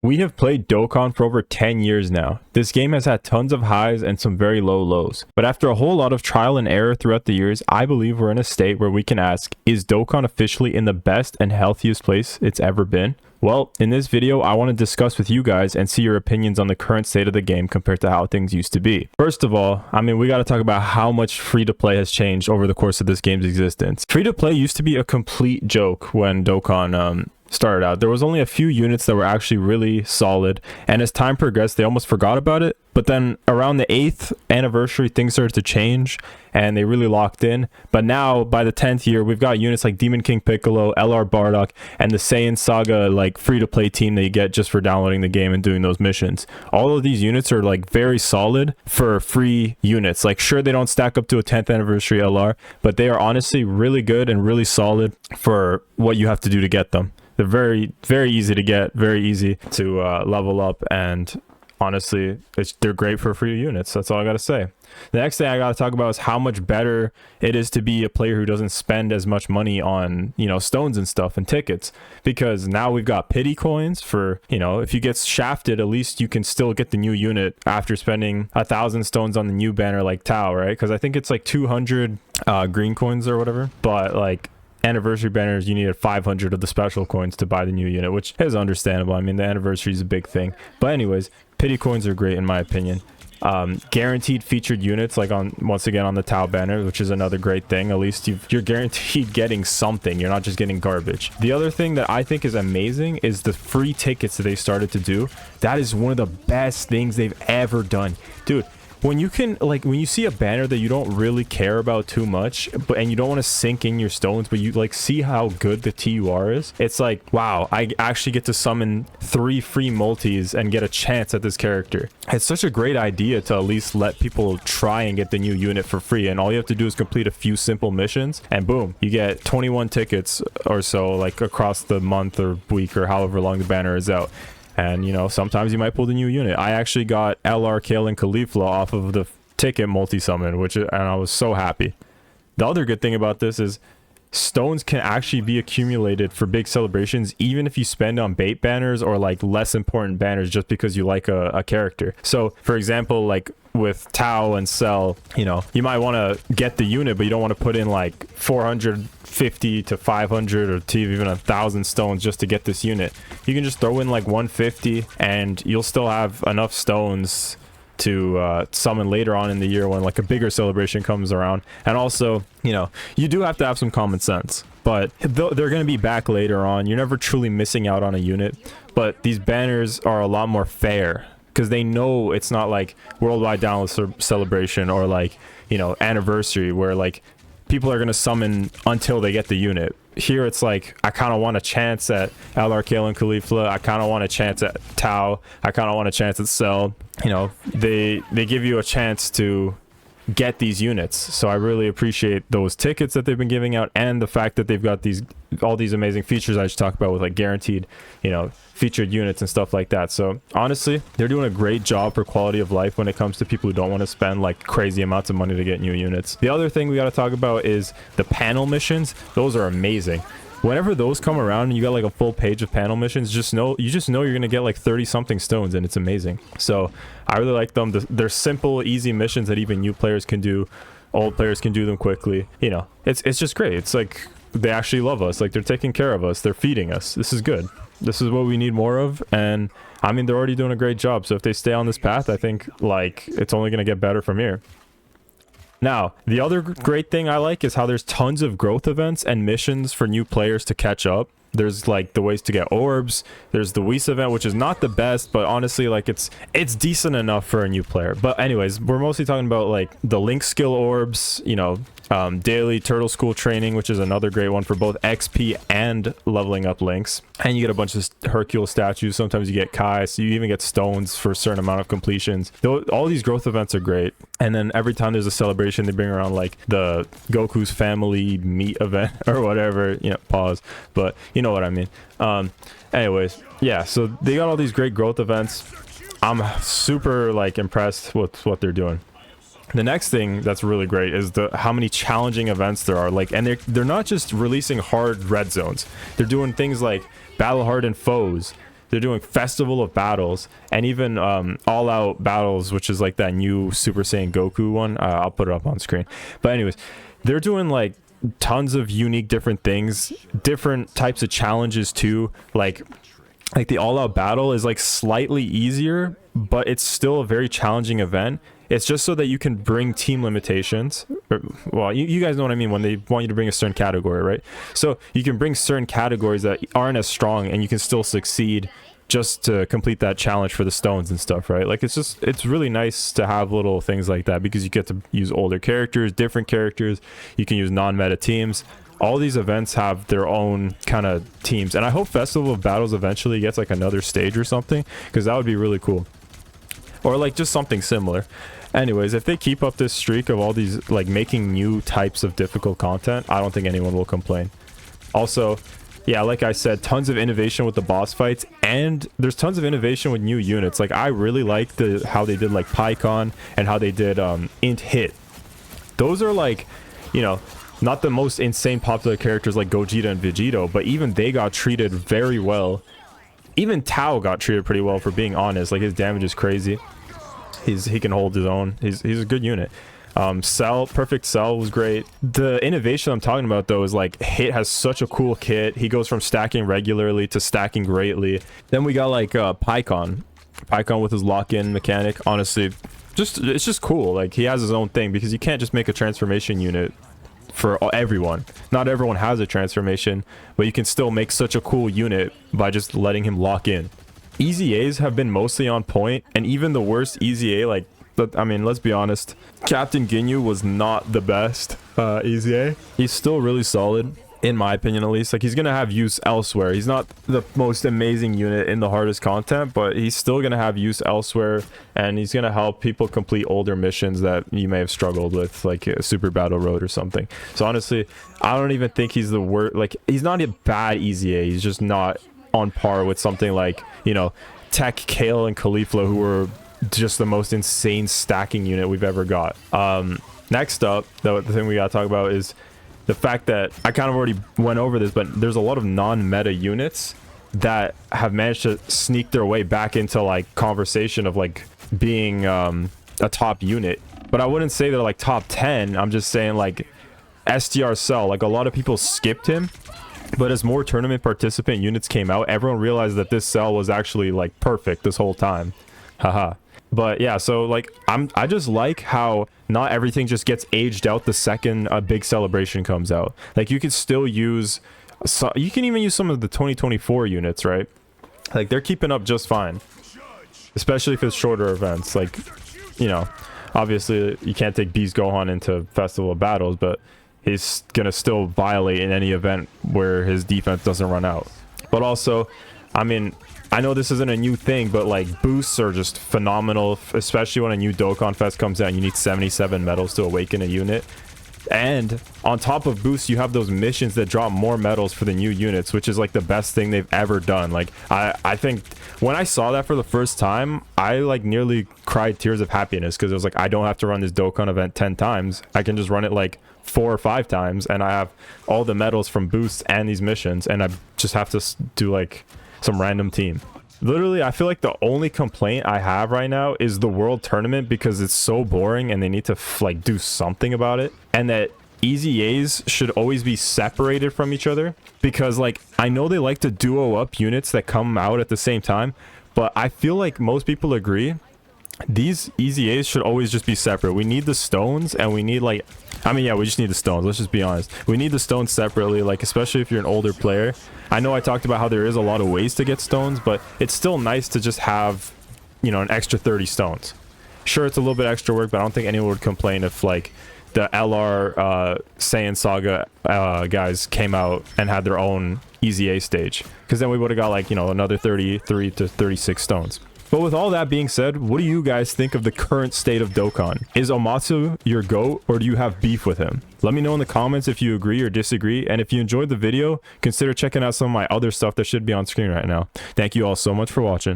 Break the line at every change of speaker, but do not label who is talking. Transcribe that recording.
We have played Dokkan for over 10 years now. This game has had tons of highs and some very low lows. But after a whole lot of trial and error throughout the years, I believe we're in a state where we can ask, is Dokkan officially in the best and healthiest place it's ever been? Well, in this video, I want to discuss with you guys and see your opinions on the current state of the game compared to how things used to be. First of all, we got to talk about how much free-to-play has changed over the course of this game's existence. Free-to-play used to be a complete joke when Dokkan started out. There was only a few units that were actually really solid, and as time progressed, they almost forgot about it. But then around the 8th anniversary, things started to change, and they really locked in. But now, by the 10th year, we've got units like Demon King Piccolo, LR Bardock, and the Saiyan Saga like free-to-play team that you get just for downloading the game and doing those missions. All of these units are like very solid for free units. Like, sure, they don't stack up to a 10th anniversary LR, but they are honestly really good and really solid for what you have to do to get them. They're very, very easy to get, very easy to level up, and honestly, they're great for free units. That's all I gotta say. The next thing I gotta talk about is how much better it is to be a player who doesn't spend as much money on, stones and stuff and tickets, because now we've got pity coins for, if you get shafted, at least you can still get the new unit after spending 1,000 stones on the new banner like Tao, right? Because I think it's like 200 green coins or whatever, but like anniversary banners, you needed 500 of the special coins to buy the new unit, which is understandable. The anniversary is a big thing, but anyways, pity coins are great in my opinion. Guaranteed featured units, like once again on the Tao banner, which is another great thing. At least you're guaranteed getting something. You're not just getting garbage. The other thing that I think is amazing is the free tickets that they started to do. That is one of the best things they've ever done, dude. When you see a banner that you don't really care about too much, and you don't want to sink in your stones, but you see how good the TUR is, it's like, wow, I actually get to summon 3 free multis and get a chance at this character. It's such a great idea to at least let people try and get the new unit for free, and all you have to do is complete a few simple missions, and boom, you get 21 tickets or so, like across the month or week or however long the banner is out. And sometimes you might pull the new unit. I actually got LR Kale and Caulifla off of the ticket multi-summon, and I was so happy. The other good thing about this is stones can actually be accumulated for big celebrations, even if you spend on bait banners or like less important banners just because you like a character. So for example, like with Tao and Cell, you might want to get the unit, but you don't want to put in like 450 to 500 or to even 1,000 stones just to get this unit. You can just throw in like 150 and you'll still have enough stones to summon later on in the year when like a bigger celebration comes around. And also, you do have to have some common sense, but they're going to be back later on. You're never truly missing out on a unit, but these banners are a lot more fair because they know it's not like worldwide download celebration or like anniversary where like people are going to summon until they get the unit. Here it's like, I kind of want a chance at LR Kale and Caulifla. I kind of want a chance at Tao. I kind of want a chance at Cell. They give you a chance to get these units. So I really appreciate those tickets that they've been giving out, and the fact that they've got all these amazing features I just talked about with like guaranteed, featured units and stuff like that. So honestly, they're doing a great job for quality of life when it comes to people who don't want to spend like crazy amounts of money to get new units. The other thing we got to talk about is the panel missions. Those are amazing. Whenever those come around and you got like a full page of panel missions, you just know you're gonna get like 30 something stones, and it's amazing. So I really like them. They're simple, easy missions that even new players can do. Old players can do them quickly. It's just great. It's like they actually love us. Like they're taking care of us. They're feeding us. This is good. This is what we need more of. And they're already doing a great job. So if they stay on this path, I think like it's only gonna get better from here. Now, the other great thing I like is how there's tons of growth events and missions for new players to catch up. There's like the ways to get orbs. There's the Whis event, which is not the best, but honestly, like it's decent enough for a new player. But anyways, we're mostly talking about like the Link skill orbs, daily Turtle School training, which is another great one for both XP and leveling up Links. And you get a bunch of Hercule statues. Sometimes you get Kai, so you even get stones for a certain amount of completions. All these growth events are great. And then every time there's a celebration, they bring around like the Goku's family meet event or whatever. Pause, but you know what I mean. Anyways, yeah, so they got all these great growth events. I'm super like impressed with what they're doing. The next thing that's really great is how many challenging events there are. Like, and they're not just releasing hard red zones. They're doing things like battle hardened foes, They're doing Festival of Battles, and even All Out Battles, which is like that new Super Saiyan Goku one. I'll put it up on screen. But anyways, they're doing like tons of unique different things, different types of challenges too. Like the All Out Battle is like slightly easier, but it's still a very challenging event. It's just so that you can bring team limitations. Well, you guys know what I mean when they want you to bring a certain category, right? So you can bring certain categories that aren't as strong, and you can still succeed just to complete that challenge for the stones and stuff, right? Like, it's really nice to have little things like that, because you get to use older characters, different characters. You can use non-meta teams. All these events have their own kind of teams, and I hope Festival of Battles eventually gets like another stage or something, because that would be really cool. Or like just something similar. Anyways, if they keep up this streak of all these like making new types of difficult content, I don't think anyone will complain. Also, yeah, like I said, tons of innovation with the boss fights, and there's tons of innovation with new units. Like, I really like how they did like PyCon, and how they did int hit. Those are like, you know, not the most insane popular characters like Gogeta and Vegito, but even they got treated very well. Even Tao got treated pretty well, for being honest. Like, his damage is crazy. He can hold his own. He's a good unit. Cell, Perfect Cell was great. The innovation I'm talking about though is like, Hit has such a cool kit. He goes from stacking regularly to stacking greatly. Then we got like PyCon with his lock-in mechanic. Honestly, it's just cool. Like, he has his own thing, because you can't just make a transformation unit for everyone. Not everyone has a transformation, but you can still make such a cool unit by just letting him lock in. Easy A's have been mostly on point, and even the worst Easy A, like, I mean, let's be honest, Captain Ginyu was not the best Easy A. He's still really solid, in my opinion at least. Like, he's gonna have use elsewhere. He's not the most amazing unit in the hardest content, but he's still gonna have use elsewhere, and he's gonna help people complete older missions that you may have struggled with, like a Super Battle Road or something. So honestly, I don't even think he's the worst. Like, he's not a bad Easy A. He's just not on par with something like, you know, Tech, Kale, and Caulifla, who were just the most insane stacking unit we've ever got. Next up, the thing we gotta talk about is the fact that I kind of already went over this, but there's a lot of non-meta units that have managed to sneak their way back into like conversation of like being a top unit. But I wouldn't say they're like top 10. I'm just saying like STR Cell, like a lot of people skipped him, but as more tournament participant units came out, everyone realized that this Cell was actually like perfect this whole time. Haha. But yeah, so like I just like how not everything just gets aged out the second a big celebration comes out. Like, you can still use you can even use some of the 2024 units, right? Like, they're keeping up just fine, especially if it's shorter events. Like, you know, obviously you can't take Beast Gohan into Festival of Battles, but he's gonna still violate in any event where his defense doesn't run out. But also, I mean, I know this isn't a new thing, but like, boosts are just phenomenal, especially when a new Dokkan Fest comes out and you need 77 medals to awaken a unit. And on top of boosts, you have those missions that drop more medals for the new units, which is like the best thing they've ever done. Like, I think when I saw that for the first time, I like nearly cried tears of happiness, because it was like, I don't have to run this Dokkan event 10 times. I can just run it like 4 or 5 times, and I have all the medals from boosts and these missions, and I just have to do like some random team. Literally, I feel like the only complaint I have right now is the world tournament, because it's so boring and they need to like do something about it. And that Easy A's should always be separated from each other, because like, I know they like to duo up units that come out at the same time, but I feel like most people agree these Easy A's should always just be separate. We need the stones, and we need like, I mean, yeah, we just need the stones. Let's just be honest. We need the stones separately, like, especially if you're an older player. I know I talked about how there is a lot of ways to get stones, but it's still nice to just have, you know, an extra 30 stones. Sure, it's a little bit extra work, but I don't think anyone would complain if like the LR Saiyan Saga guys came out and had their own Easy A stage, because then we would have got like, you know, another 33 to 36 stones. But with all that being said, what do you guys think of the current state of Dokkan? Is Omatsu your GOAT, or do you have beef with him? Let me know in the comments if you agree or disagree, and if you enjoyed the video, consider checking out some of my other stuff that should be on screen right now. Thank you all so much for watching.